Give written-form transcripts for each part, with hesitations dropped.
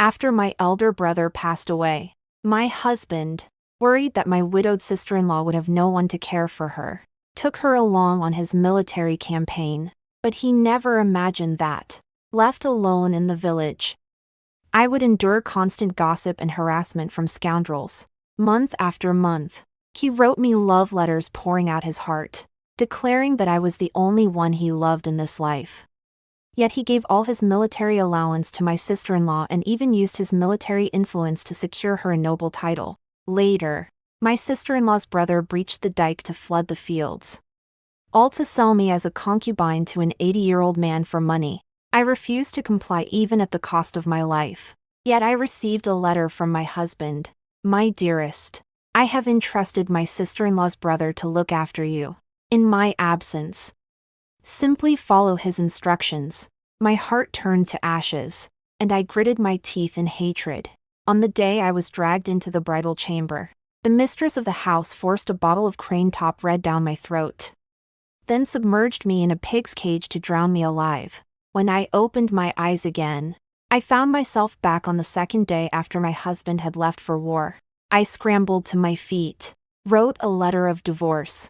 After my elder brother passed away, my husband, worried that my widowed sister-in-law would have no one to care for her, took her along on his military campaign, but he never imagined that, left alone in the village, I would endure constant gossip and harassment from scoundrels. Month after month, he wrote me love letters pouring out his heart, declaring that I was the only one he loved in this life. Yet he gave all his military allowance to my sister-in-law and even used his military influence to secure her a noble title. Later, my sister-in-law's brother breached the dike to flood the fields, all to sell me as a concubine to an 80-year-old man for money. I refused to comply even at the cost of my life. Yet I received a letter from my husband. My dearest, I have entrusted my sister-in-law's brother to look after you in my absence. Simply follow his instructions. My heart turned to ashes, and I gritted my teeth in hatred. On the day I was dragged into the bridal chamber, the mistress of the house forced a bottle of crane top red down my throat, then submerged me in a pig's cage to drown me alive. When I opened my eyes again, I found myself back on the second day after my husband had left for war. I scrambled to my feet, wrote a letter of divorce,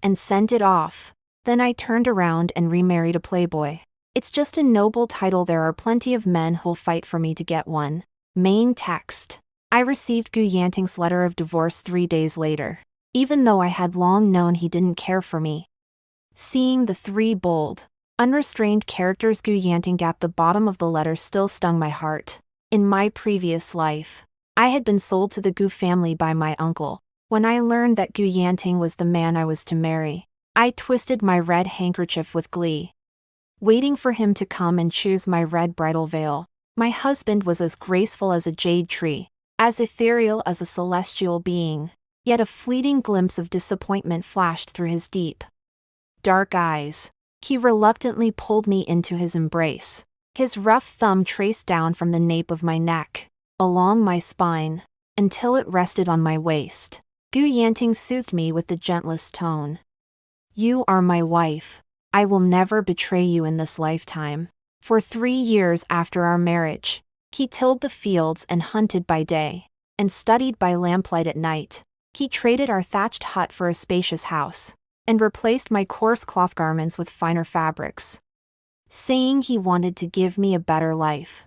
and sent it off. Then I turned around and remarried a playboy. It's just a noble title. There are plenty of men who'll fight for me to get one. Main text. I received Gu Yanting's letter of divorce 3 days later, even though I had long known he didn't care for me. Seeing the 3 bold, unrestrained characters Gu Yanting at the bottom of the letter still stung my heart. In my previous life, I had been sold to the Gu family by my uncle. When I learned that Gu Yanting was the man I was to marry, I twisted my red handkerchief with glee, waiting for him to come and choose my red bridal veil. My husband was as graceful as a jade tree, as ethereal as a celestial being, yet a fleeting glimpse of disappointment flashed through his deep, dark eyes. He reluctantly pulled me into his embrace. His rough thumb traced down from the nape of my neck, along my spine, until it rested on my waist. Gu Yanting soothed me with the gentlest tone. You are my wife. I will never betray you in this lifetime. For 3 years after our marriage, he tilled the fields and hunted by day, and studied by lamplight at night. He traded our thatched hut for a spacious house, and replaced my coarse cloth garments with finer fabrics, saying he wanted to give me a better life.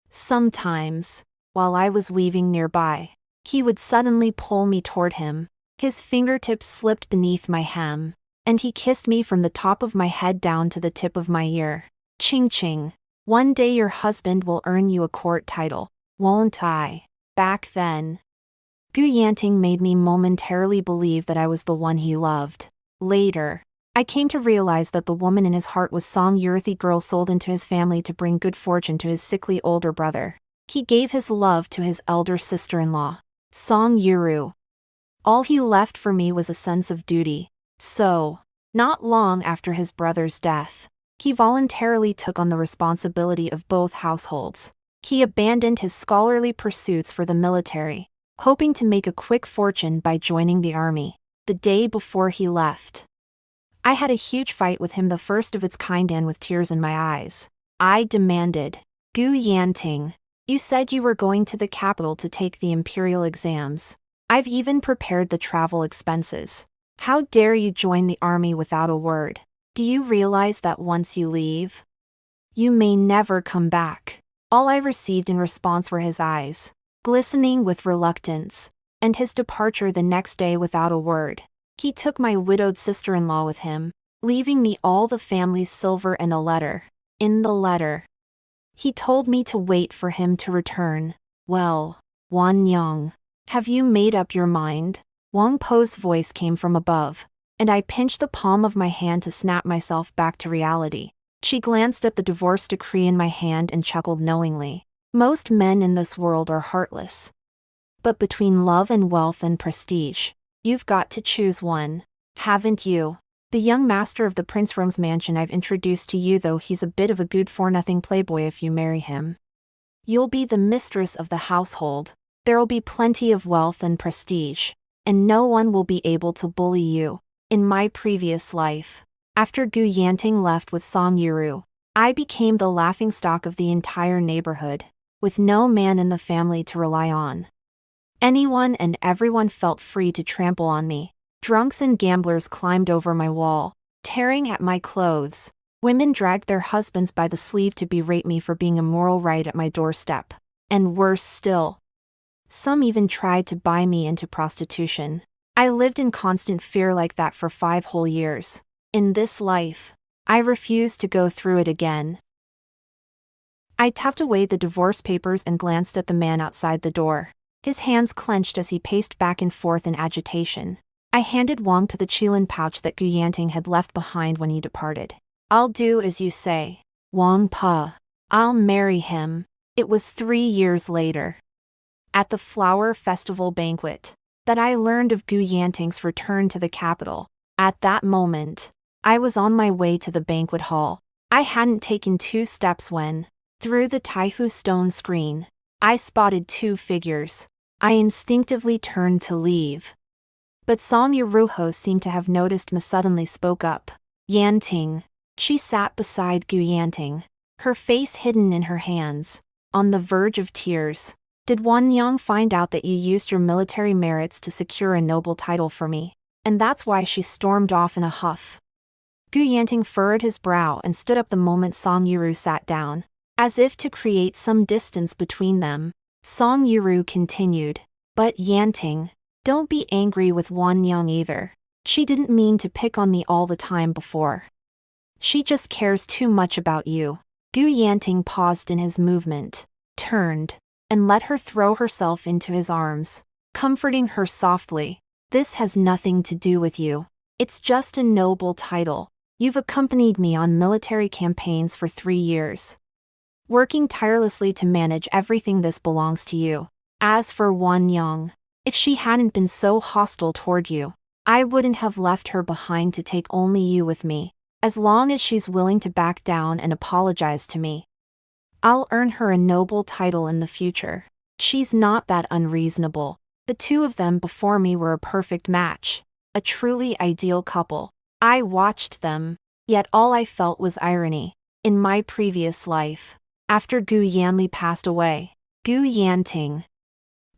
Sometimes, while I was weaving nearby, he would suddenly pull me toward him. His fingertips slipped beneath my hem, and he kissed me from the top of my head down to the tip of my ear. Ching ching. One day your husband will earn you a court title, won't I? Back then, Gu Yanting made me momentarily believe that I was the one he loved. Later, I came to realize that the woman in his heart was Song Yurthi, girl sold into his family to bring good fortune to his sickly older brother. He gave his love to his elder sister-in-law, Song Yuru. All he left for me was a sense of duty. So, not long after his brother's death, he voluntarily took on the responsibility of both households. He abandoned his scholarly pursuits for the military, hoping to make a quick fortune by joining the army. The day before he left, I had a huge fight with him, the first of its kind, and with tears in my eyes. I demanded, Gu Yanting, you said you were going to the capital to take the imperial exams. I've even prepared the travel expenses. How dare you join the army without a word? Do you realize that once you leave, you may never come back? All I received in response were his eyes, glistening with reluctance, and his departure the next day without a word. He took my widowed sister-in-law with him, leaving me all the family's silver and a letter. In the letter, he told me to wait for him to return. Well, Wan Yang, have you made up your mind? Wang Po's voice came from above, and I pinched the palm of my hand to snap myself back to reality. She glanced at the divorce decree in my hand and chuckled knowingly. Most men in this world are heartless. But between love and wealth and prestige, you've got to choose one, haven't you? The young master of the Prince Rome's mansion I've introduced to you, though he's a bit of a good-for-nothing playboy. If you marry him, you'll be the mistress of the household. There'll be plenty of wealth and prestige, and no one will be able to bully you. In my previous life, after Gu Yanting left with Song Yuru, I became the laughingstock of the entire neighborhood, with no man in the family to rely on. Anyone and everyone felt free to trample on me. Drunks and gamblers climbed over my wall, tearing at my clothes. Women dragged their husbands by the sleeve to berate me for being immoral right at my doorstep. And worse still, some even tried to buy me into prostitution. I lived in constant fear like that for 5 whole years. In this life, I refused to go through it again. I tucked away the divorce papers and glanced at the man outside the door. His hands clenched as he paced back and forth in agitation. I handed Wang the Qilin pouch that Gu Yanting had left behind when he departed. "I'll do as you say, Wang Pa. I'll marry him." It was 3 years later, at the Flower Festival banquet, that I learned of Gu Yanting's return to the capital. At that moment, I was on my way to the banquet hall. I hadn't taken 2 steps when, through the Taihu stone screen, I spotted 2 figures. I instinctively turned to leave. But Song Yuruho seemed to have noticed me, suddenly spoke up. "Yanting." She sat beside Gu Yanting, her face hidden in her hands, on the verge of tears. "Did Wan Yang find out that you used your military merits to secure a noble title for me? And that's why she stormed off in a huff?" Gu Yanting furrowed his brow and stood up the moment Song Yuru sat down, as if to create some distance between them. Song Yuru continued, "But Yanting, don't be angry with Wan Yang either. She didn't mean to pick on me all the time before. She just cares too much about you." Gu Yanting paused in his movement, turned, and let her throw herself into his arms, comforting her softly. "This has nothing to do with you. It's just a noble title. You've accompanied me on military campaigns for 3 years, working tirelessly to manage everything. This belongs to you. As for Wan Yang, if she hadn't been so hostile toward you, I wouldn't have left her behind to take only you with me. As long as she's willing to back down and apologize to me, I'll earn her a noble title in the future. She's not that unreasonable." The 2 of them before me were a perfect match, a truly ideal couple. I watched them, yet all I felt was irony. In my previous life, after Gu Yanli passed away, Gu Yanting,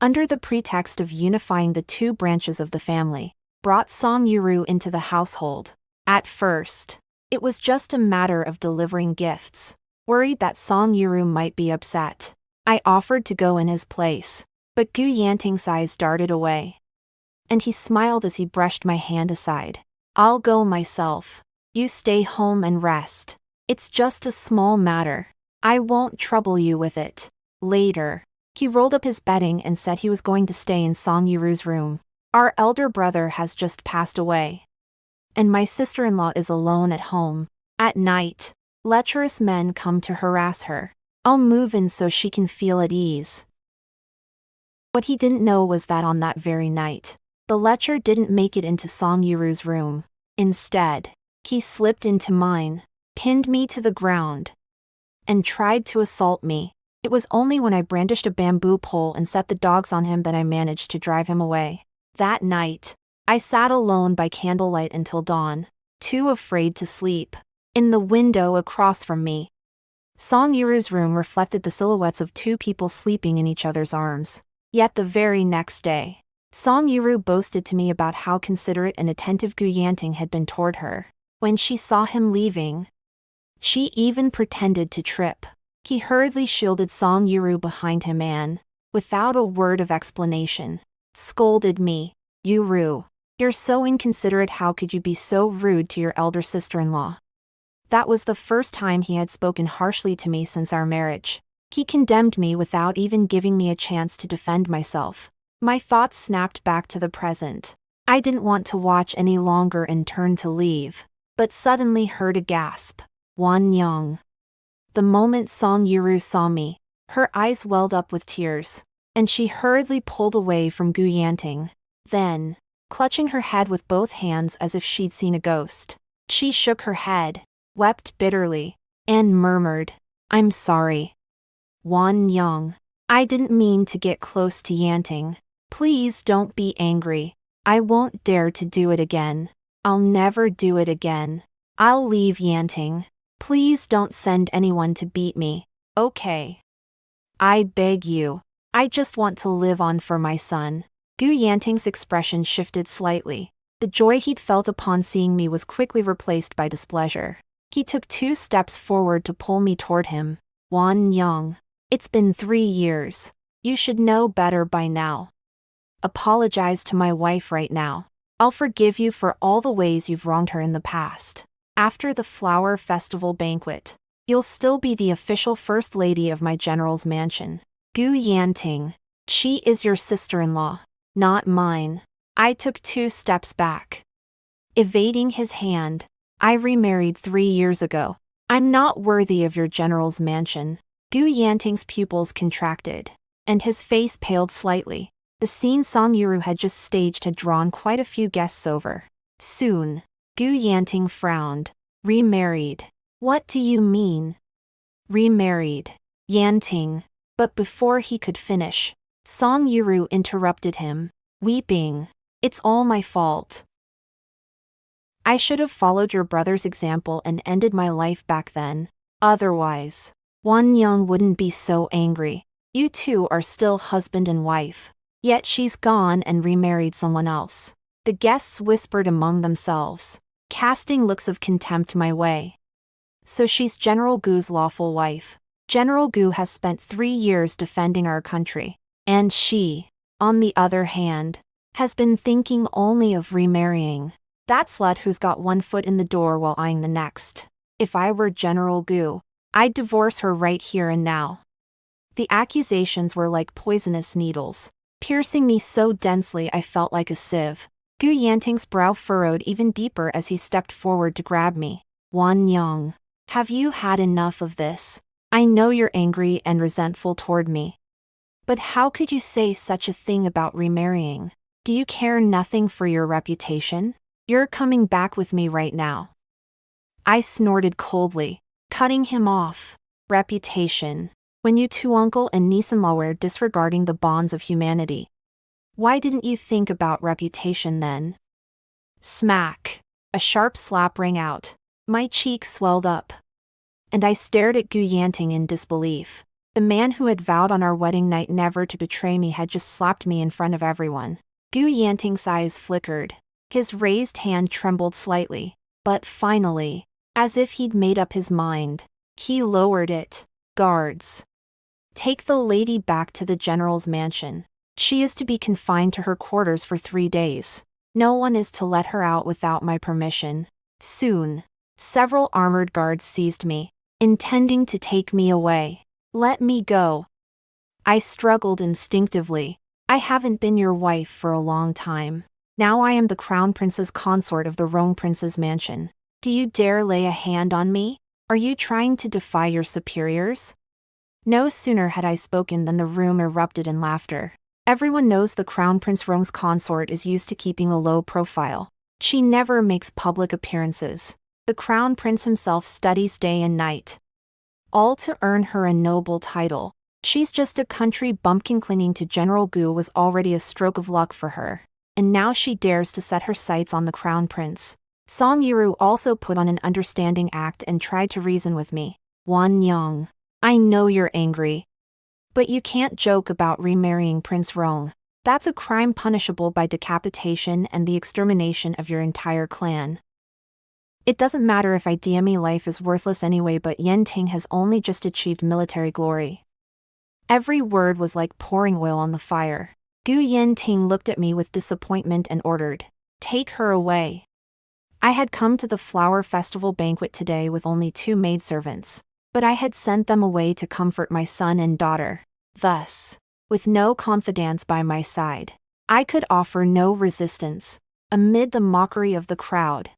under the pretext of unifying the 2 branches of the family, brought Song Yuru into the household. At first, it was just a matter of delivering gifts. Worried that Song Yuru might be upset, I offered to go in his place, but Gu Yanting's eyes darted away, and he smiled as he brushed my hand aside. "I'll go myself. You stay home and rest. It's just a small matter. I won't trouble you with it." Later, he rolled up his bedding and said he was going to stay in Song Yuru's room. "Our elder brother has just passed away, and my sister-in-law is alone at home. At night, lecherous men come to harass her. I'll move in so she can feel at ease." What he didn't know was that on that very night, the lecher didn't make it into Song Yuru's room. Instead, he slipped into mine, pinned me to the ground, and tried to assault me. It was only when I brandished a bamboo pole and set the dogs on him that I managed to drive him away. That night, I sat alone by candlelight until dawn, too afraid to sleep. In the window across from me, Song Yuru's room reflected the silhouettes of 2 people sleeping in each other's arms. Yet the very next day, Song Yuru boasted to me about how considerate and attentive Gu Yanting had been toward her. When she saw him leaving, she even pretended to trip. He hurriedly shielded Song Yuru behind him and, without a word of explanation, scolded me. "Yuru, you're so inconsiderate. How could you be so rude to your elder sister-in-law?" That was the first time he had spoken harshly to me since our marriage. He condemned me without even giving me a chance to defend myself. My thoughts snapped back to the present. I didn't want to watch any longer and turned to leave, but suddenly heard a gasp. "Wan Yang." The moment Song Yuru saw me, her eyes welled up with tears, and she hurriedly pulled away from Gu Yanting. Then, clutching her head with both hands as if she'd seen a ghost, she shook her head, wept bitterly, and murmured, "I'm sorry, Wan Yang. I didn't mean to get close to Yanting. Please don't be angry. I won't dare to do it again. I'll never do it again. I'll leave Yanting. Please." Please don't send anyone to beat me, okay? I beg you. I just want to live on for my son. Gu Yanting's expression shifted slightly. The joy he'd felt upon seeing me was quickly replaced by displeasure. He took 2 steps forward to pull me toward him. Wan Young. It's been 3 years. You should know better by now. Apologize to my wife right now. I'll forgive you for all the ways you've wronged her in the past. After the flower festival banquet, you'll still be the official first lady of my general's mansion. Gu Yanting. She is your sister-in-law, not mine. I took 2 steps back. Evading his hand. I remarried 3 years ago. I'm not worthy of your general's mansion. Gu Yanting's pupils contracted, and his face paled slightly. The scene Song Yuru had just staged had drawn quite a few guests over. Soon, Gu Yanting frowned. Remarried. What do you mean? Remarried. Yanting. But before he could finish, Song Yuru interrupted him, weeping. It's all my fault. I should have followed your brother's example and ended my life back then. Otherwise, Wan Young wouldn't be so angry. You two are still husband and wife. Yet she's gone and remarried someone else. The guests whispered among themselves, casting looks of contempt my way. So she's General Gu's lawful wife. General Gu has spent 3 years defending our country. And she, on the other hand, has been thinking only of remarrying. That slut who's got one foot in the door while eyeing the next. If I were General Gu, I'd divorce her right here and now. The accusations were like poisonous needles, piercing me so densely I felt like a sieve. Gu Yanting's brow furrowed even deeper as he stepped forward to grab me. Wan Young, have you had enough of this? I know you're angry and resentful toward me. But how could you say such a thing about remarrying? Do you care nothing for your reputation? You're coming back with me right now. I snorted coldly, cutting him off. Reputation. When you two uncle and niece-in-law were disregarding the bonds of humanity. Why didn't you think about reputation then? Smack. A sharp slap rang out. My cheek swelled up. And I stared at Gu Yanting in disbelief. The man who had vowed on our wedding night never to betray me had just slapped me in front of everyone. Gu Yanting's eyes flickered. His raised hand trembled slightly. But finally, as if he'd made up his mind, he lowered it. Guards. Take the lady back to the general's mansion. She is to be confined to her quarters for 3 days. No one is to let her out without my permission. Soon, several armored guards seized me, intending to take me away. Let me go. I struggled instinctively. I haven't been your wife for a long time. Now I am the crown prince's consort of the Rong prince's mansion. Do you dare lay a hand on me? Are you trying to defy your superiors? No sooner had I spoken than the room erupted in laughter. Everyone knows the Crown Prince Rong's consort is used to keeping a low profile. She never makes public appearances. The Crown Prince himself studies day and night. All to earn her a noble title. She's just a country bumpkin clinging to General Gu was already a stroke of luck for her. And now she dares to set her sights on the Crown Prince. Song Yuru also put on an understanding act and tried to reason with me. Wan Young. I know you're angry. But you can't joke about remarrying Prince Rong. That's a crime punishable by decapitation and the extermination of your entire clan. It doesn't matter if IDME life is worthless anyway, but Yanting has only just achieved military glory. Every word was like pouring oil on the fire. Gu Yanting looked at me with disappointment and ordered, "Take her away." I had come to the flower festival banquet today with only 2 maidservants. But I had sent them away to comfort my son and daughter. Thus, with no confidants by my side, I could offer no resistance. Amid the mockery of the crowd,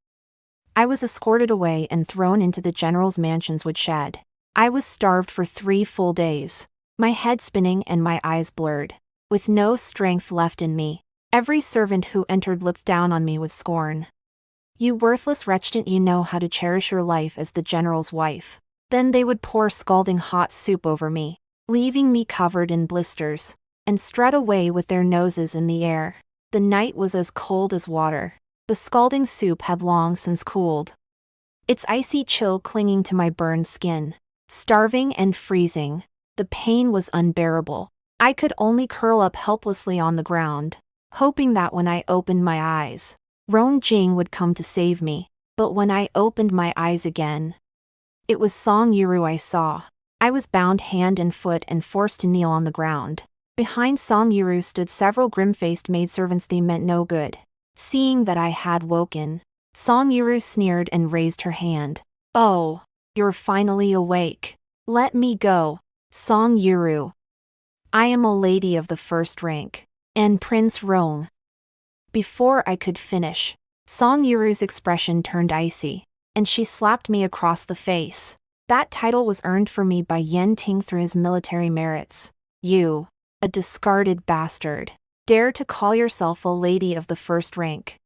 I was escorted away and thrown into the general's mansion's woodshed. I was starved for 3 full days, my head spinning and my eyes blurred. With no strength left in me, every servant who entered looked down on me with scorn. You worthless wretch, didn't you know how to cherish your life as the general's wife? Then they would pour scalding hot soup over me, leaving me covered in blisters, and strut away with their noses in the air. The night was as cold as water. The scalding soup had long since cooled. its icy chill clinging to my burned skin. Starving and freezing. The pain was unbearable. I could only curl up helplessly on the ground, hoping that when I opened my eyes, Rong Jing would come to save me. But when I opened my eyes again, it was Song Yuru I saw. I was bound hand and foot and forced to kneel on the ground. Behind Song Yuru stood several grim-faced maidservants. They meant no good. Seeing that I had woken, Song Yuru sneered and raised her hand. "Oh, you're finally awake. Let me go, Song Yuru. I am a lady of the first rank, and Prince Rong." Before I could finish, Song Yuru's expression turned icy, and she slapped me across the face. That title was earned for me by Yan Ting through his military merits. "You, a discarded bastard, dare to call yourself a lady of the first rank."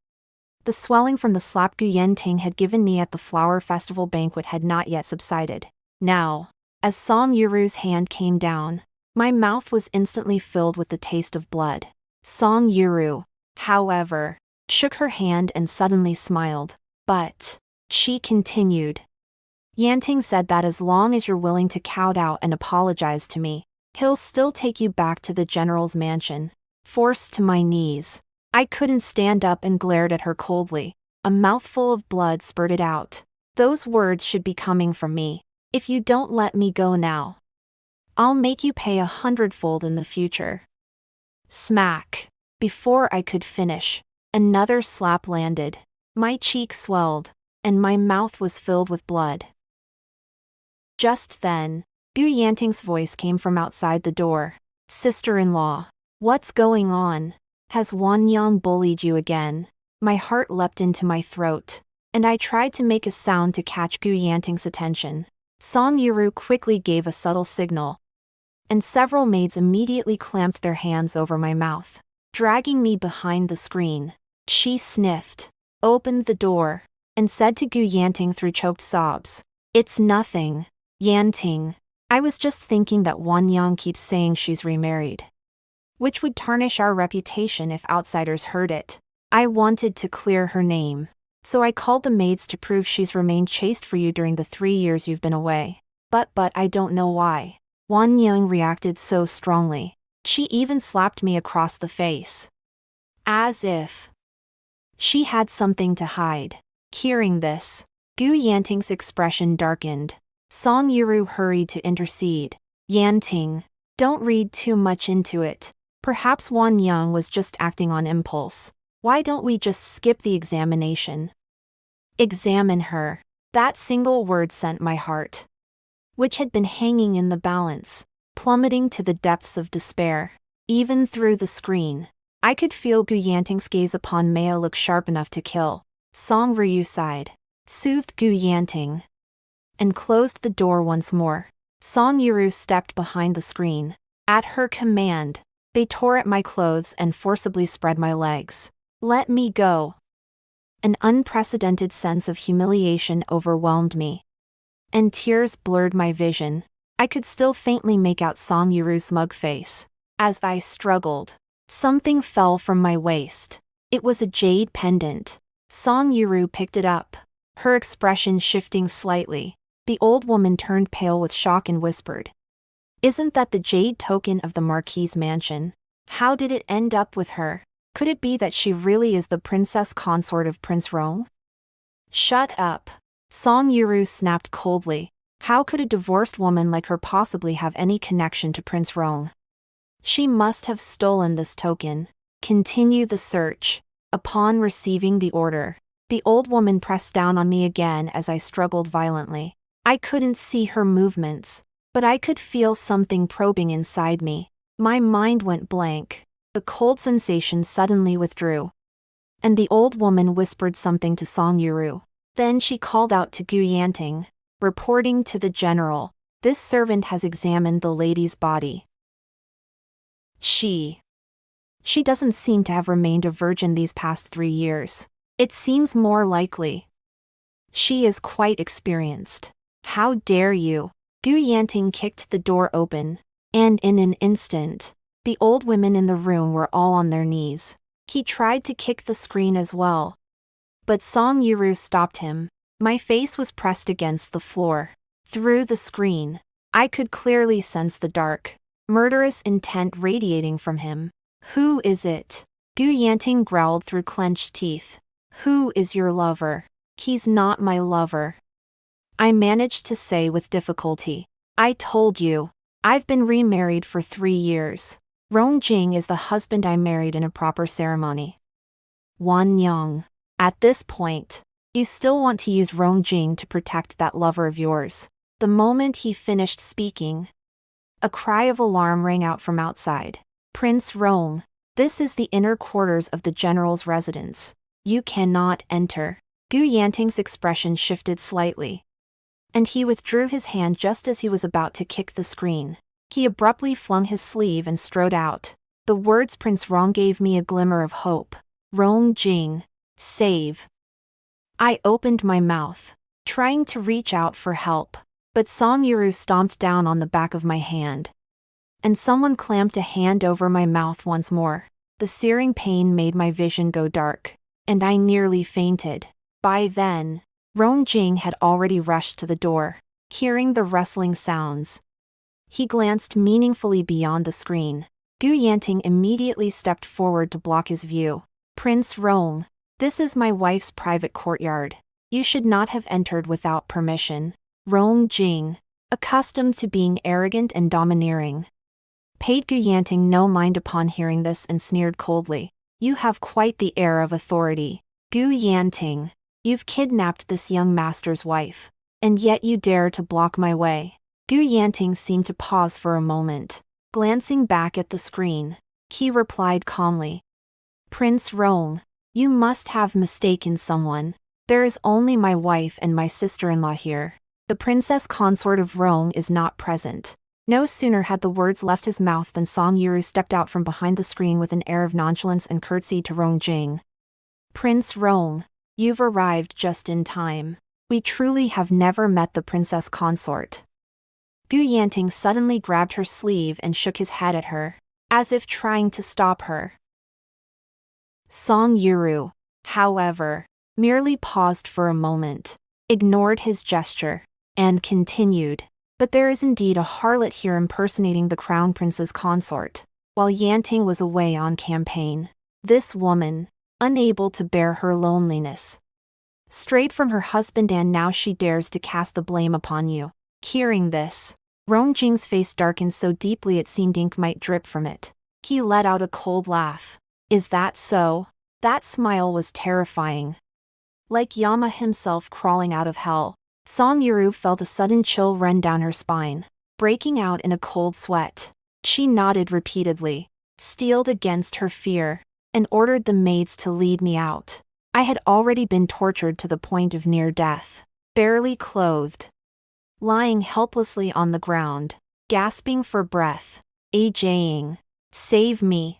The swelling from the slap Gu Yanting had given me at the flower festival banquet had not yet subsided. Now, as Song Yuru's hand came down, my mouth was instantly filled with the taste of blood. Song Yuru, however, shook her hand and suddenly smiled. "But," she continued, "Yanting said that as long as you're willing to kowtow and apologize to me, he'll still take you back to the general's mansion." Forced to my knees, I couldn't stand up and glared at her coldly. A mouthful of blood spurted out. "Those words should be coming from me. If you don't let me go now, I'll make you pay 100-fold in the future." Smack! Before I could finish, another slap landed. My cheek swelled, and my mouth was filled with blood. Just then, Gu Yanting's voice came from outside the door. "Sister-in-law, what's going on? Has Wan Yang bullied you again?" My heart leapt into my throat, and I tried to make a sound to catch Gu Yanting's attention. Song Yuru quickly gave a subtle signal, and several maids immediately clamped their hands over my mouth, dragging me behind the screen. She sniffed, opened the door, and said to Gu Yanting through choked sobs, "It's nothing, Yanting. I was just thinking that Wan Yang keeps saying she's remarried, which would tarnish our reputation if outsiders heard it. I wanted to clear her name, so I called the maids to prove she's remained chaste for you during the 3 years you've been away. But I don't know why Wan Yang reacted so strongly. She even slapped me across the face, as if she had something to hide." Hearing this, Gu Yanting's expression darkened. Song Yuru hurried to intercede. "Yanting, don't read too much into it. Perhaps Wan Yang was just acting on impulse. Why don't we just skip the examination?" Examine her. That single word sent my heart, which had been hanging in the balance, plummeting to the depths of despair. Even through the screen, I could feel Gu Yanting's gaze upon Maya look sharp enough to kill. Song Ryu sighed, soothed Gu Yanting, and closed the door once more. Song Yuru stepped behind the screen. At her command, they tore at my clothes and forcibly spread my legs. "Let me go." An unprecedented sense of humiliation overwhelmed me, and tears blurred my vision. I could still faintly make out Song Yuru's smug face. As I struggled, something fell from my waist. It was a jade pendant. Song Yuru picked it up, her expression shifting slightly. The old woman turned pale with shock and whispered, "Isn't that the jade token of the Marquis's mansion? How did it end up with her? Could it be that she really is the princess consort of Prince Rong?" "Shut up," Song Yuru snapped coldly. How could a divorced woman like her possibly have any connection to Prince Rong? She must have stolen this token. Continue the search. Upon receiving the order, the old woman pressed down on me again as I struggled violently. I couldn't see her movements, but I could feel something probing inside me. My mind went blank. The cold sensation suddenly withdrew, and the old woman whispered something to Song Yuru. Then she called out to Gu Yanting, reporting to the general, "This servant has examined the lady's body. She doesn't seem to have remained a virgin these past 3 years. It seems more likely she is quite experienced." "How dare you!" Gu Yanting kicked the door open, and in an instant, the old women in the room were all on their knees. He tried to kick the screen as well, but Song Yuru stopped him. My face was pressed against the floor. Through the screen, I could clearly sense the dark, murderous intent radiating from him. Who is it? Gu Yanting growled through clenched teeth. Who is your lover? He's not my lover. I managed to say with difficulty. I told you. I've been remarried for 3 years. Rongjing is the husband I married in a proper ceremony. Wan Yang. At this point, you still want to use Rongjing to protect that lover of yours. The moment he finished speaking, a cry of alarm rang out from outside. Prince Rong, this is the inner quarters of the general's residence. You cannot enter. Gu Yanting's expression shifted slightly, and he withdrew his hand just as he was about to kick the screen. He abruptly flung his sleeve and strode out. The words Prince Rong gave me a glimmer of hope. Rongjing, save. I opened my mouth, trying to reach out for help, but Song Yuru stomped down on the back of my hand, and someone clamped a hand over my mouth once more. The searing pain made my vision go dark, and I nearly fainted. By then, Rongjing had already rushed to the door, hearing the rustling sounds. He glanced meaningfully beyond the screen. Gu Yanting immediately stepped forward to block his view. Prince Rong, this is my wife's private courtyard. You should not have entered without permission. Rongjing, accustomed to being arrogant and domineering, paid Gu Yanting no mind upon hearing this and sneered coldly. You have quite the air of authority. Gu Yanting, you've kidnapped this young master's wife, and yet you dare to block my way. Gu Yanting seemed to pause for a moment. Glancing back at the screen, he replied calmly. Prince Rong, you must have mistaken someone. There is only my wife and my sister-in-law here. The princess consort of Rong is not present. No sooner had the words left his mouth than Song Yuru stepped out from behind the screen with an air of nonchalance and curtsied to Rongjing. Prince Rong, you've arrived just in time. We truly have never met the princess consort. Gu Yanting suddenly grabbed her sleeve and shook his head at her, as if trying to stop her. Song Yuru, however, merely paused for a moment, ignored his gesture, and continued. But there is indeed a harlot here impersonating the crown prince's consort, while Yanting was away on campaign. This woman, unable to bear her loneliness, strayed from her husband and now she dares to cast the blame upon you. Hearing this, Rongjing's face darkened so deeply it seemed ink might drip from it. He let out a cold laugh. Is that so? That smile was terrifying. Like Yama himself crawling out of hell, Song Yuru felt a sudden chill run down her spine, breaking out in a cold sweat. She nodded repeatedly, steeled against her fear, and ordered the maids to lead me out. I had already been tortured to the point of near death, barely clothed, lying helplessly on the ground, gasping for breath, ajaying, "Save me."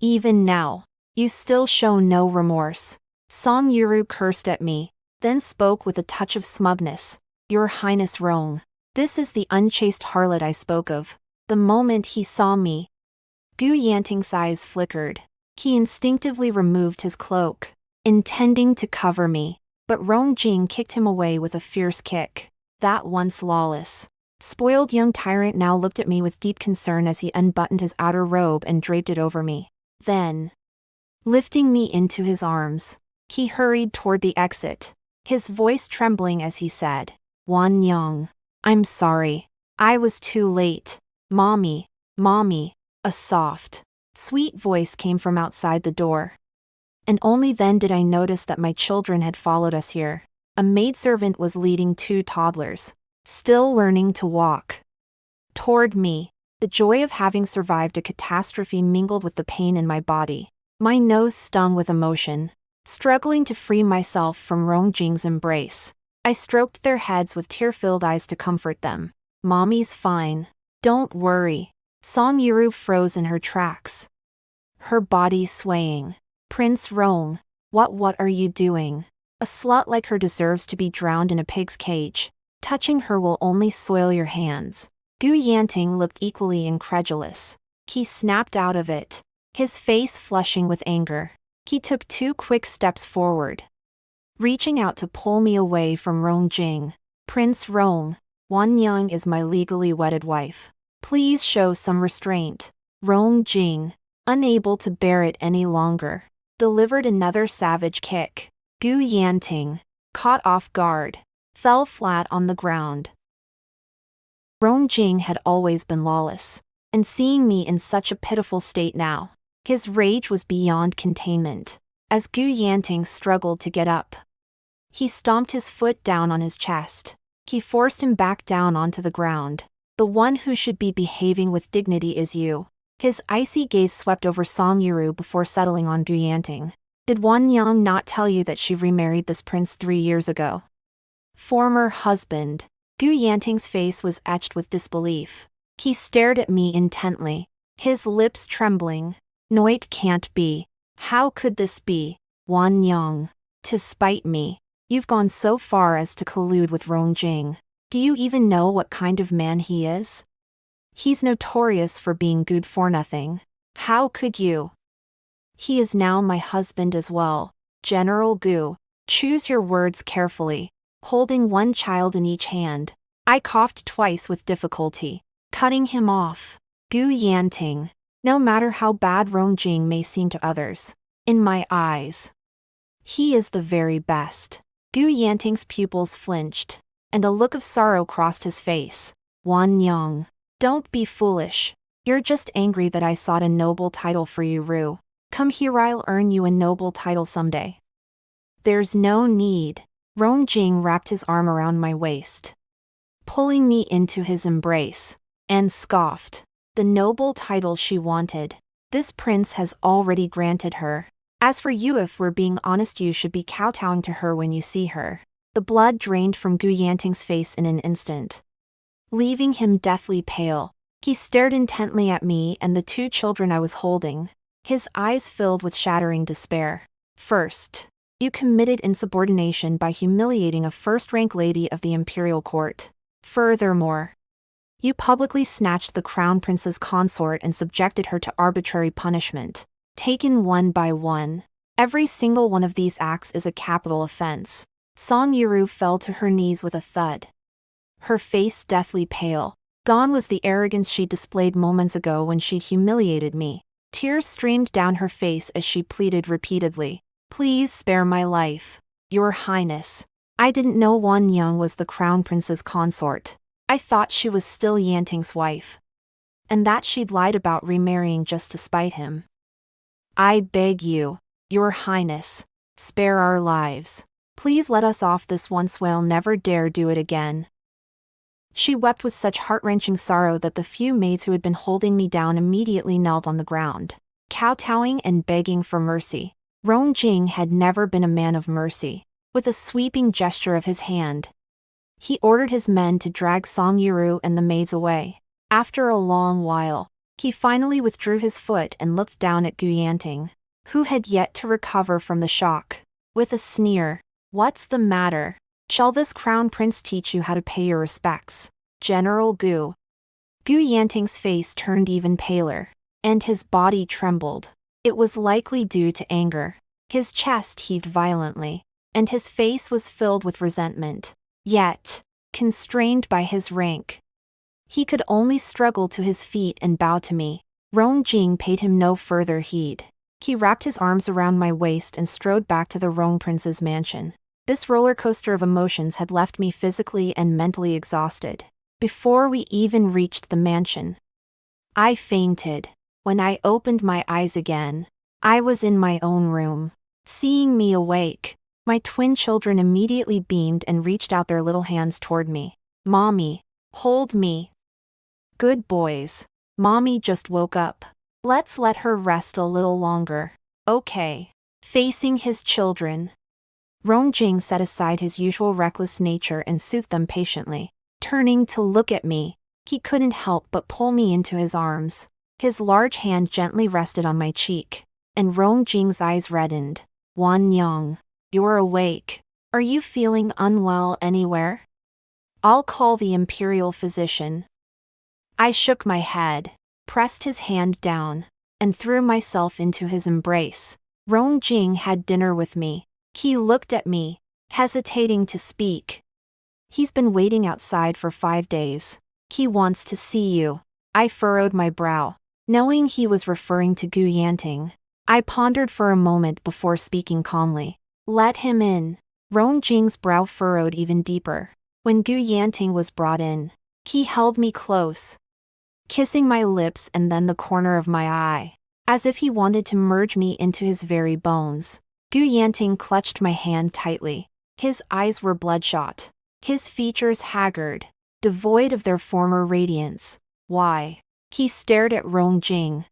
Even now, you still show no remorse. Song Yuru cursed at me, then spoke with a touch of smugness. Your Highness Rong, this is the unchaste harlot I spoke of. The moment he saw me, Gu Yanting's eyes flickered. He instinctively removed his cloak, intending to cover me, but Rongjing kicked him away with a fierce kick. That once lawless, spoiled young tyrant now looked at me with deep concern as he unbuttoned his outer robe and draped it over me. Then, lifting me into his arms, he hurried toward the exit, his voice trembling as he said, Wan Yang, I'm sorry. I was too late. Mommy, Mommy. A soft, sweet voice came from outside the door. And only then did I notice that my children had followed us here. A maidservant was leading 2 toddlers, still learning to walk, toward me. The joy of having survived a catastrophe mingled with the pain in my body. My nose stung with emotion. Struggling to free myself from Rongjing's embrace, I stroked their heads with tear-filled eyes to comfort them. Mommy's fine. Don't worry. Song Yuru froze in her tracks, her body swaying. Prince Rong, what are you doing? A slut like her deserves to be drowned in a pig's cage. Touching her will only soil your hands. Gu Yanting looked equally incredulous. He snapped out of it, his face flushing with anger. He took 2 quick steps forward, reaching out to pull me away from Rong Jing. Prince Rong, Wan Yang is my legally wedded wife. Please show some restraint. Rong Jing, unable to bear it any longer, delivered another savage kick. Gu Yanting, caught off guard, fell flat on the ground. Rong Jing had always been lawless, and seeing me in such a pitiful state now, his rage was beyond containment. As Gu Yanting struggled to get up, he stomped his foot down on his chest. He forced him back down onto the ground. The one who should be behaving with dignity is you. His icy gaze swept over Song Yiru before settling on Gu Yanting. Did Wan Yang not tell you that she remarried this prince 3 years ago? Former husband. Gu Yanting's face was etched with disbelief. He stared at me intently, his lips trembling. No, it can't be. How could this be? Wan Yang. To spite me, you've gone so far as to collude with Rong Jing. Do you even know what kind of man he is? He's notorious for being good for nothing. How could you? He is now my husband as well. General Gu, choose your words carefully. Holding one child in each hand, I coughed twice with difficulty, cutting him off. Gu Yanting, no matter how bad Rong Jing may seem to others, in my eyes, he is the very best. Gu Yanting's pupils flinched, and a look of sorrow crossed his face. Wan Yang, don't be foolish. You're just angry that I sought a noble title for you, Ru. Come here, I'll earn you a noble title someday. There's no need. Rong Jing wrapped his arm around my waist, pulling me into his embrace, and scoffed. The noble title she wanted, this prince has already granted her. As for you, if we're being honest, you should be kowtowing to her when you see her. The blood drained from Gu Yanting's face in an instant, leaving him deathly pale. He stared intently at me and the 2 children I was holding, his eyes filled with shattering despair. First, you committed insubordination by humiliating a first-rank lady of the imperial court. Furthermore, you publicly snatched the crown prince's consort and subjected her to arbitrary punishment. Taken one by one, every single one of these acts is a capital offense. Song Yiru fell to her knees with a thud, her face deathly pale. Gone was the arrogance she displayed moments ago when she humiliated me. Tears streamed down her face as she pleaded repeatedly, "Please spare my life, Your Highness. I didn't know Wan Yang was the crown prince's consort. I thought she was still Yanting's wife, and that she'd lied about remarrying just to spite him. I beg you, Your Highness, spare our lives. Please let us off this once. We'll never dare do it again." She wept with such heart-wrenching sorrow that the few maids who had been holding me down immediately knelt on the ground, kowtowing and begging for mercy. Rong Jing had never been a man of mercy. With a sweeping gesture of his hand, he ordered his men to drag Song Yiru and the maids away. After a long while, he finally withdrew his foot and looked down at Gu Yanting, who had yet to recover from the shock. With a sneer, "What's the matter? Shall this crown prince teach you how to pay your respects, General Gu?" Gu Yanting's face turned even paler, and his body trembled. It was likely due to anger. His chest heaved violently, and his face was filled with resentment. Yet, constrained by his rank, he could only struggle to his feet and bow to me. Rong Jing paid him no further heed. He wrapped his arms around my waist and strode back to the Rong prince's mansion. This roller coaster of emotions had left me physically and mentally exhausted. Before we even reached the mansion, I fainted. When I opened my eyes again, I was in my own room. Seeing me awake, my twin children immediately beamed and reached out their little hands toward me. "Mommy, hold me." "Good boys. Mommy just woke up. Let's let her rest a little longer." "Okay." Facing his children, Rong Jing set aside his usual reckless nature and soothed them patiently. Turning to look at me, he couldn't help but pull me into his arms. His large hand gently rested on my cheek, and Rong Jing's eyes reddened. "Wan Yang, you're awake. Are you feeling unwell anywhere? I'll call the imperial physician." I shook my head, pressed his hand down, and threw myself into his embrace. Rong Jing had dinner with me. He looked at me, hesitating to speak. He's been waiting outside for 5 days. He wants to see you. I furrowed my brow, knowing he was referring to Gu Yanting. I pondered for a moment before speaking calmly. Let him in. Rong Jing's brow furrowed even deeper. When Gu Yanting was brought in, he held me close, kissing my lips and then the corner of my eye, as if he wanted to merge me into his very bones. Gu Yanting clutched my hand tightly. His eyes were bloodshot, his features haggard, devoid of their former radiance. Why? He stared at Rong Jing,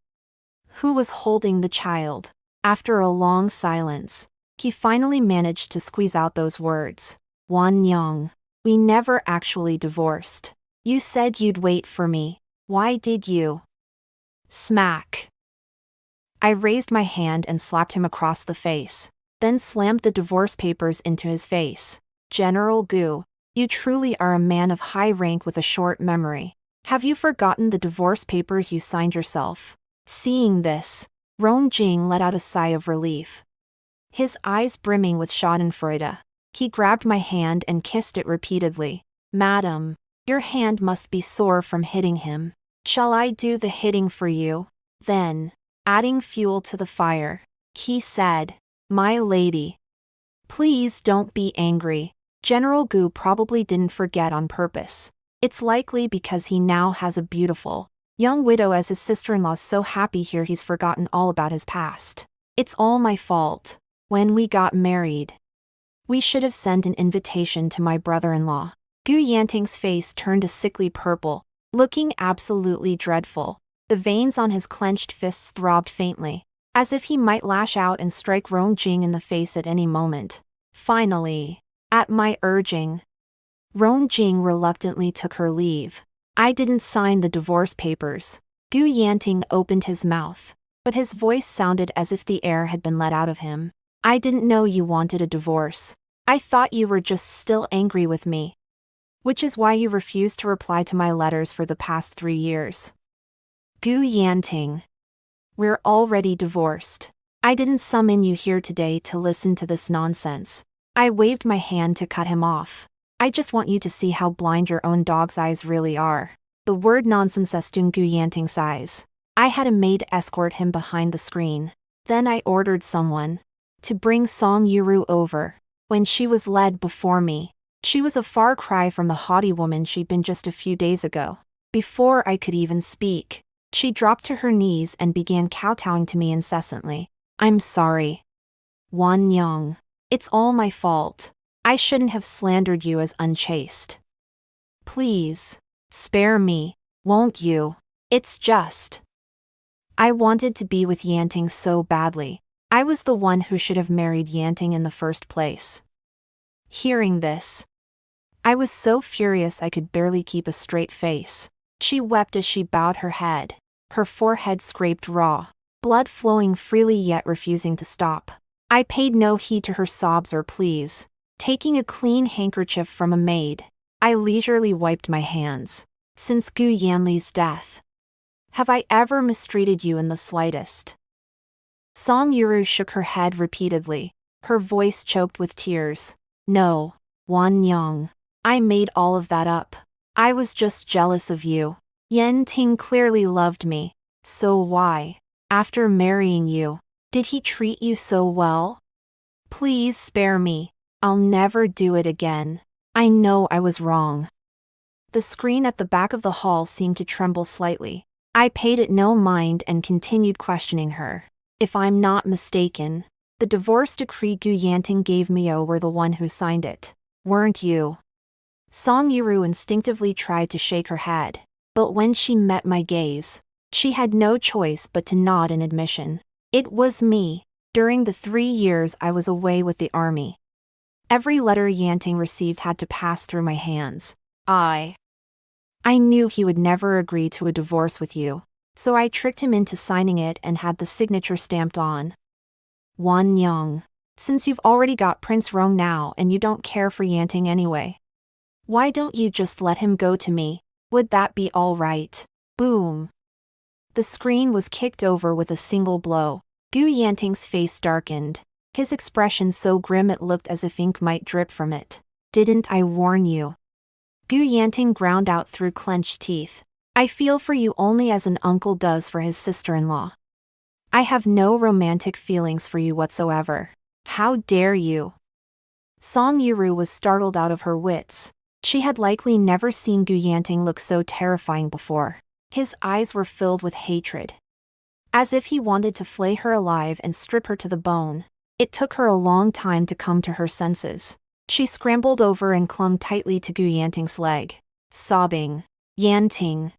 who was holding the child. After a long silence, he finally managed to squeeze out those words. Wan Yang, we never actually divorced. You said you'd wait for me. Why did you? Smack. I raised my hand and slapped him across the face, then slammed the divorce papers into his face. General Gu, you truly are a man of high rank with a short memory. Have you forgotten the divorce papers you signed yourself? Seeing this, Rong Jing let out a sigh of relief, his eyes brimming with schadenfreude. He grabbed my hand and kissed it repeatedly. Madam, your hand must be sore from hitting him. Shall I do the hitting for you? Then, adding fuel to the fire, he said, My lady, please don't be angry. General Gu probably didn't forget on purpose. It's likely because he now has a beautiful, young widow as his sister-in-law's so happy here he's forgotten all about his past. It's all my fault. When we got married, we should have sent an invitation to my brother-in-law. Gu Yanting's face turned a sickly purple, looking absolutely dreadful. The veins on his clenched fists throbbed faintly, as if he might lash out and strike Rong Jing in the face at any moment. Finally, at my urging, Rong Jing reluctantly took her leave. I didn't sign the divorce papers. Gu Yanting opened his mouth, but his voice sounded as if the air had been let out of him. I didn't know you wanted a divorce. I thought you were just still angry with me, which is why you refused to reply to my letters for the past 3 years. Gu Yanting, we're already divorced. I didn't summon you here today to listen to this nonsense. I waved my hand to cut him off. I just want you to see how blind your own dog's eyes really are. The word nonsense stung Gu Yanting's eyes. I had a maid escort him behind the screen. Then I ordered someone to bring Song Yuru over. When she was led before me, she was a far cry from the haughty woman she'd been just a few days ago. Before I could even speak, she dropped to her knees and began kowtowing to me incessantly. I'm sorry, Wan Yang. It's all my fault. I shouldn't have slandered you as unchaste. Please, spare me, won't you? It's just, I wanted to be with Yanting so badly. I was the one who should have married Yanting in the first place. Hearing this, I was so furious I could barely keep a straight face. She wept as she bowed her head, her forehead scraped raw, blood flowing freely yet refusing to stop. I paid no heed to her sobs or pleas. Taking a clean handkerchief from a maid, I leisurely wiped my hands. Since Gu Yanli's death, have I ever mistreated you in the slightest? Song Yuru shook her head repeatedly, her voice choked with tears. No, Wan Yang. I made all of that up. I was just jealous of you. Yan Ting clearly loved me. So why, after marrying you, did he treat you so well? Please spare me. I'll never do it again. I know I was wrong. The screen at the back of the hall seemed to tremble slightly. I paid it no mind and continued questioning her. If I'm not mistaken, the divorce decree Gu Yanting gave Mio were the one who signed it, weren't you? Song Yuru instinctively tried to shake her head, but when she met my gaze, she had no choice but to nod in admission. It was me. During the 3 years I was away with the army, every letter Yanting received had to pass through my hands. I knew he would never agree to a divorce with you, so I tricked him into signing it and had the signature stamped on. Wan Yang, since you've already got Prince Rong now and you don't care for Yanting anyway, why don't you just let him go to me? Would that be all right? Boom. The screen was kicked over with a single blow. Gu Yanting's face darkened. his expression so grim it looked as if ink might drip from it. "Didn't I warn you?" Gu Yanting ground out through clenched teeth. "I feel for you only as an uncle does for his sister-in-law. I have no romantic feelings for you whatsoever. How dare you?" Song Yuru was startled out of her wits. She had likely never seen Gu Yanting look so terrifying before. His eyes were filled with hatred, as if he wanted to flay her alive and strip her to the bone. It took her a long time to come to her senses. She scrambled over and clung tightly to Gu Yanting's leg, sobbing, "Yanting,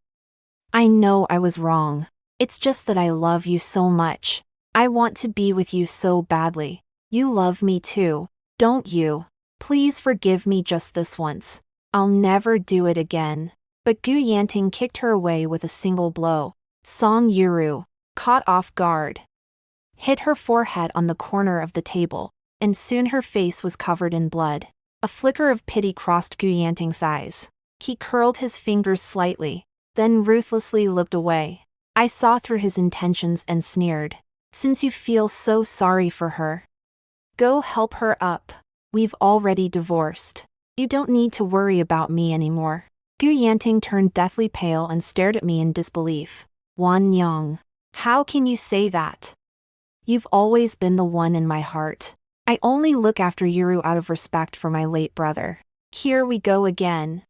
I know I was wrong. It's just that I love you so much. I want to be with you so badly. You love me too, don't you? Please forgive me just this once. I'll never do it again." But Gu Yanting kicked her away with a single blow. Song Yuru, caught off guard, hit her forehead on the corner of the table, and soon her face was covered in blood. A flicker of pity crossed Gu Yanting's eyes. He curled his fingers slightly, then ruthlessly looked away. I saw through his intentions and sneered. "Since you feel so sorry for her, go help her up. We've already divorced. You don't need to worry about me anymore." Gu Yanting turned deathly pale and stared at me in disbelief. "Wan Yang, how can you say that? You've always been the one in my heart. I only look after Yuru out of respect for my late brother." Here we go again.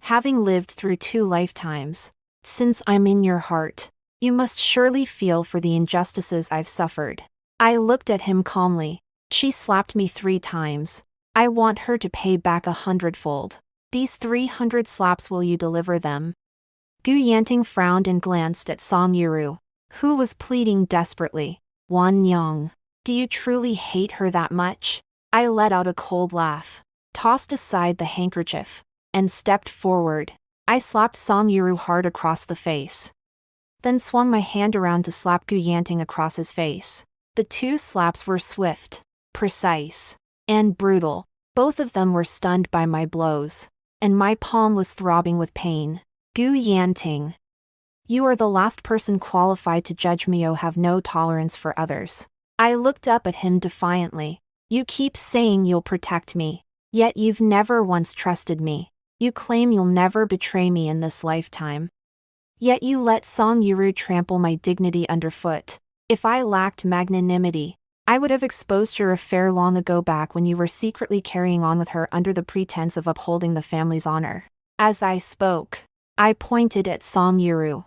"Having lived through 2 lifetimes, since I'm in your heart, you must surely feel for the injustices I've suffered." I looked at him calmly. "She slapped me 3 times. I want her to pay back 100-fold. These 300 slaps, will you deliver them?" Gu Yanting frowned and glanced at Song Yuru, who was pleading desperately. "Wan Yang, do you truly hate her that much?" I let out a cold laugh, tossed aside the handkerchief, and stepped forward. I slapped Song Yuru hard across the face, then swung my hand around to slap Gu Yanting across his face. The 2 slaps were swift, precise, and brutal. Both of them were stunned by my blows, and my palm was throbbing with pain. "Gu Yanting, you are the last person qualified to judge me. You have no tolerance for others." I looked up at him defiantly. "You keep saying you'll protect me, yet you've never once trusted me. You claim you'll never betray me in this lifetime, yet you let Song Yuru trample my dignity underfoot. If I lacked magnanimity, I would have exposed your affair long ago, back when you were secretly carrying on with her under the pretense of upholding the family's honor." As I spoke, I pointed at Song Yuru.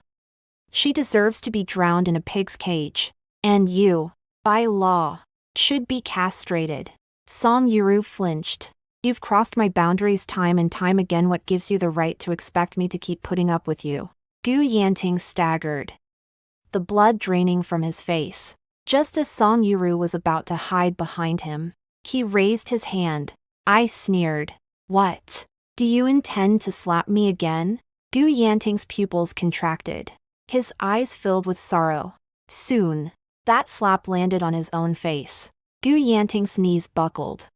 "She deserves to be drowned in a pig's cage, and you, by law, should be castrated." Song Yuru flinched. "You've crossed my boundaries time and time again. What gives you the right to expect me to keep putting up with you?" Gu Yanting staggered, the blood draining from his face. Just as Song Yuru was about to hide behind him, he raised his hand. I sneered. "What? Do you intend to slap me again?" Gu Yanting's pupils contracted. His eyes filled with sorrow. Soon, that slap landed on his own face. Gu Yanting's knees buckled,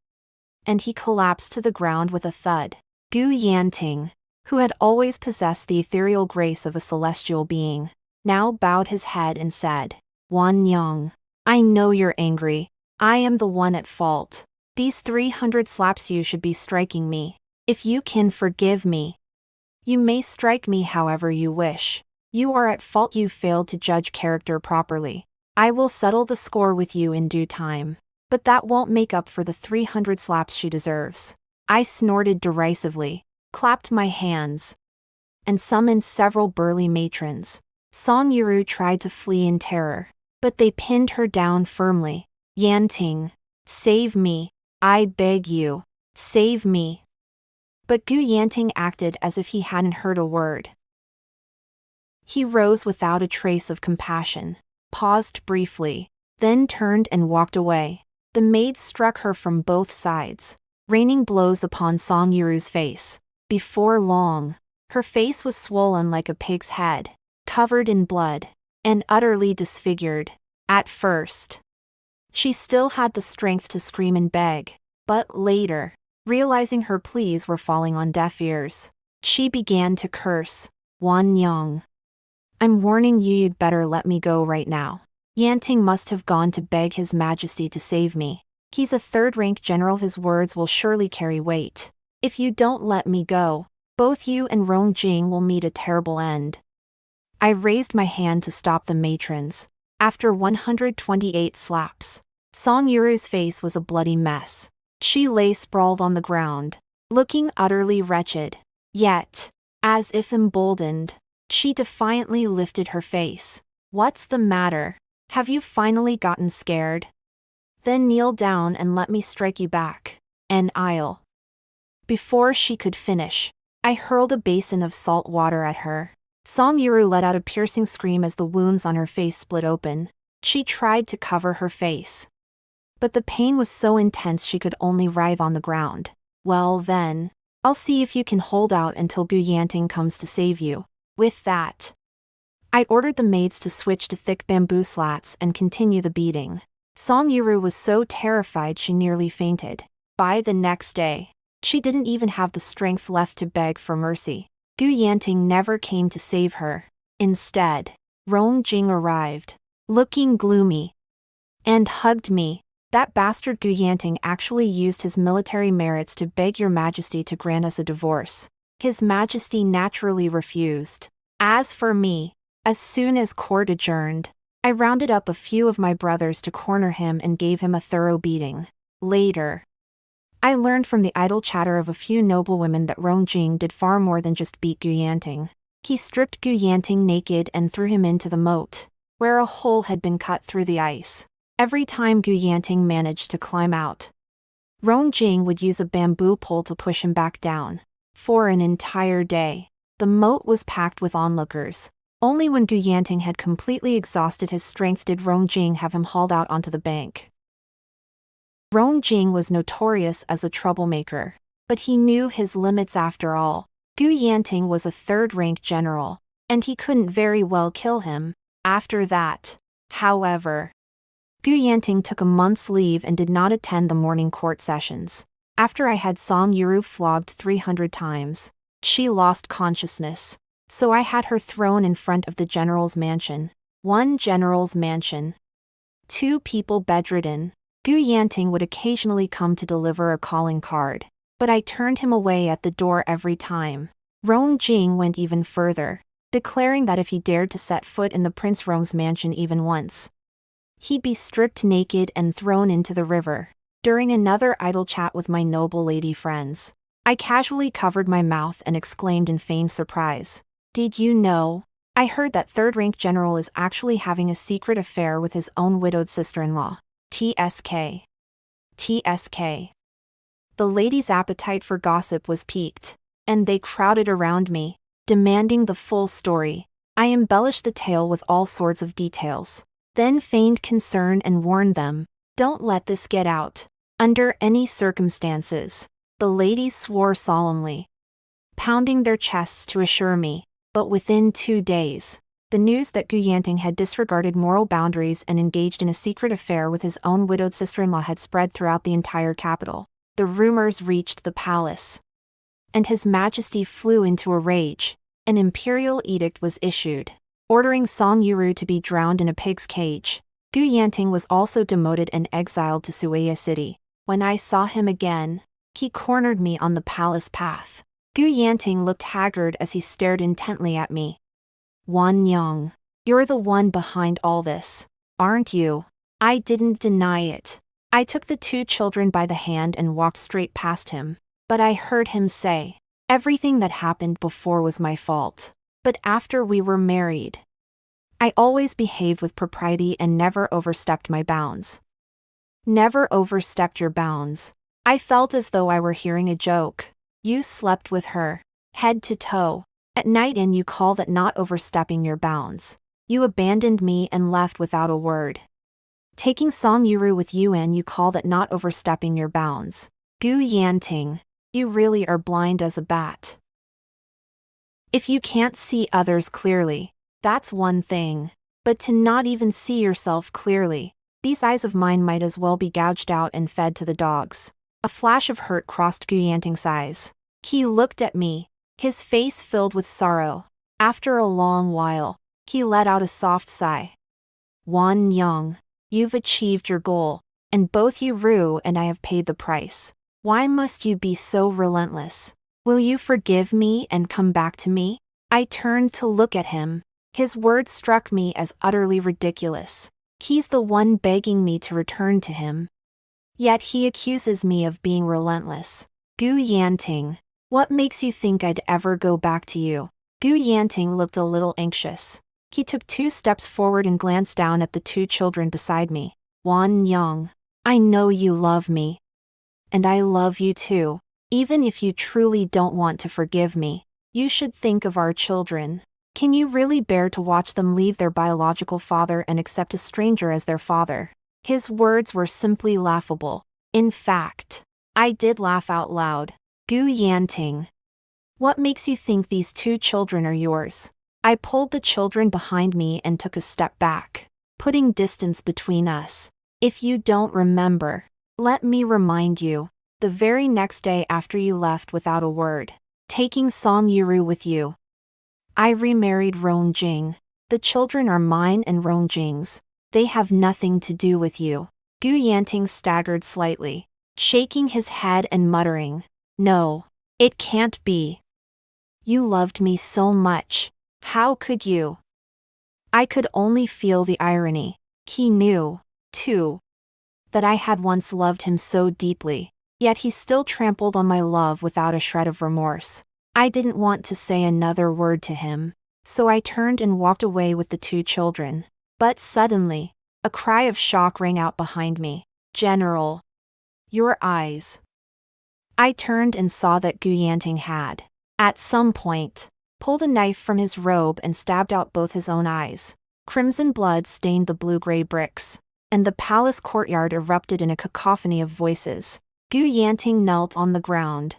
and he collapsed to the ground with a thud. Gu Yanting, who had always possessed the ethereal grace of a celestial being, now bowed his head and said, "Wan Yang, I know you're angry. I am the one at fault. These 300 slaps you should be striking me. If you can forgive me, you may strike me however you wish. You are at fault. You failed to judge character properly. I will settle the score with you in due time, but that won't make up for the 300 slaps she deserves." I snorted derisively, clapped my hands, and summoned several burly matrons. Song Yuru tried to flee in terror, but they pinned her down firmly. "Yanting, save me. I beg you, save me." But Gu Yanting acted as if he hadn't heard a word. He rose without a trace of compassion, paused briefly, then turned and walked away. The maids struck her from both sides, raining blows upon Song Yuru's face. Before long, her face was swollen like a pig's head, covered in blood, and utterly disfigured. At first, she still had the strength to scream and beg, but later, realizing her pleas were falling on deaf ears, she began to curse. "Wan Yang, I'm warning you, you'd better let me go right now. Yanting must have gone to beg His Majesty to save me. He's a third-rank general, his words will surely carry weight. If you don't let me go, both you and Rongjing will meet a terrible end. I raised my hand to stop the matrons. After 128 slaps, Song Yuru's face was a bloody mess. She lay sprawled on the ground, looking utterly wretched. Yet, as if emboldened, she defiantly lifted her face. What's the matter? Have you finally gotten scared? Then kneel down and let me strike you back, and I'll. Before she could finish, I hurled a basin of salt water at her. Song Yuru let out a piercing scream as the wounds on her face split open. She tried to cover her face, but the pain was so intense she could only writhe on the ground. Well then, I'll see if you can hold out until Gu Yanting comes to save you. With that, I ordered the maids to switch to thick bamboo slats and continue the beating. Song Yuru was so terrified she nearly fainted. By the next day, she didn't even have the strength left to beg for mercy. Gu Yanting never came to save her. Instead, Rongjing arrived, looking gloomy, and hugged me. That bastard Gu Yanting actually used his military merits to beg Your Majesty to grant us a divorce. His Majesty naturally refused. As for me, as soon as court adjourned, I rounded up a few of my brothers to corner him and gave him a thorough beating. Later, I learned from the idle chatter of a few noblewomen that Rongjing did far more than just beat Gu Yanting. He stripped Gu Yanting naked and threw him into the moat, where a hole had been cut through the ice. Every time Gu Yanting managed to climb out, Rongjing would use a bamboo pole to push him back down. For an entire day, the moat was packed with onlookers. Only when Gu Yanting had completely exhausted his strength did Rongjing have him hauled out onto the bank. Rongjing was notorious as a troublemaker, but he knew his limits after all. Gu Yanting was a third-rank general, and he couldn't very well kill him. After that, however, Gu Yanting took a month's leave and did not attend the morning court sessions. After I had Song Yuru flogged 300 times, she lost consciousness, so I had her thrown in front of the general's mansion. One general's mansion. 2 people bedridden. Gu Yanting would occasionally come to deliver a calling card, but I turned him away at the door every time. Rongjing went even further, declaring that if he dared to set foot in the Prince Rong's mansion even once, he'd be stripped naked and thrown into the river. During another idle chat with my noble lady friends, I casually covered my mouth and exclaimed in feigned surprise. Did you know? I heard that third-rank general is actually having a secret affair with his own widowed sister-in-law. TSK. TSK. The ladies' appetite for gossip was piqued, and they crowded around me, demanding the full story. I embellished the tale with all sorts of details, then feigned concern and warned them, don't let this get out. Under any circumstances. The ladies swore solemnly, pounding their chests to assure me, but within 2 days, the news that Gu Yanting had disregarded moral boundaries and engaged in a secret affair with his own widowed sister-in-law had spread throughout the entire capital. The rumors reached the palace, and His Majesty flew into a rage. An imperial edict was issued, ordering Song Yuru to be drowned in a pig's cage. Gu Yanting was also demoted and exiled to Sueya City. When I saw him again, he cornered me on the palace path. Gu Yanting looked haggard as he stared intently at me. Wan Yang, you're the one behind all this, aren't you? I didn't deny it. I took the 2 children by the hand and walked straight past him, but I heard him say, everything that happened before was my fault. But after we were married, I always behaved with propriety and never overstepped my bounds. Never overstepped your bounds. I felt as though I were hearing a joke. You slept with her, head to toe, at night, and you call that not overstepping your bounds. You abandoned me and left without a word. Taking Song Yuru with you, and you call that not overstepping your bounds. Gu Yanting, you really are blind as a bat. If you can't see others clearly, that's one thing, but to not even see yourself clearly, these eyes of mine might as well be gouged out and fed to the dogs. A flash of hurt crossed Gu Yanting's eyes. He looked at me, his face filled with sorrow. After a long while, he let out a soft sigh. Wan Young, you've achieved your goal, and both you Ru and I have paid the price. Why must you be so relentless? Will you forgive me and come back to me? I turned to look at him. His words struck me as utterly ridiculous. He's the one begging me to return to him. Yet he accuses me of being relentless. Gu Yanting, what makes you think I'd ever go back to you? Gu Yanting looked a little anxious. He took 2 steps forward and glanced down at the 2 children beside me. Wan Young, I know you love me. And I love you too. Even if you truly don't want to forgive me, you should think of our children. Can you really bear to watch them leave their biological father and accept a stranger as their father? His words were simply laughable. In fact, I did laugh out loud. Gu Yanting, what makes you think these 2 children are yours? I pulled the children behind me and took a step back, putting distance between us. If you don't remember, let me remind you, the very next day after you left without a word, taking Song Yuru with you, I remarried Rongjing. The children are mine and Rongjing's. They have nothing to do with you. Gu Yanting staggered slightly, shaking his head and muttering, No, it can't be. You loved me so much. How could you? I could only feel the irony. He knew, too, that I had once loved him so deeply, yet he still trampled on my love without a shred of remorse. I didn't want to say another word to him, so I turned and walked away with the 2 children. But suddenly, a cry of shock rang out behind me. General, your eyes. I turned and saw that Gu Yanting had, at some point, pulled a knife from his robe and stabbed out both his own eyes. Crimson blood stained the blue-gray bricks, and the palace courtyard erupted in a cacophony of voices. Gu Yanting knelt on the ground,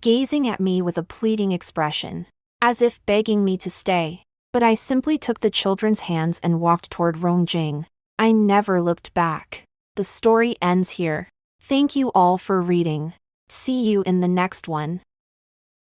gazing at me with a pleading expression, as if begging me to stay, but I simply took the children's hands and walked toward Rongjing. I never looked back. The story ends here. Thank you all for reading. See you in the next one.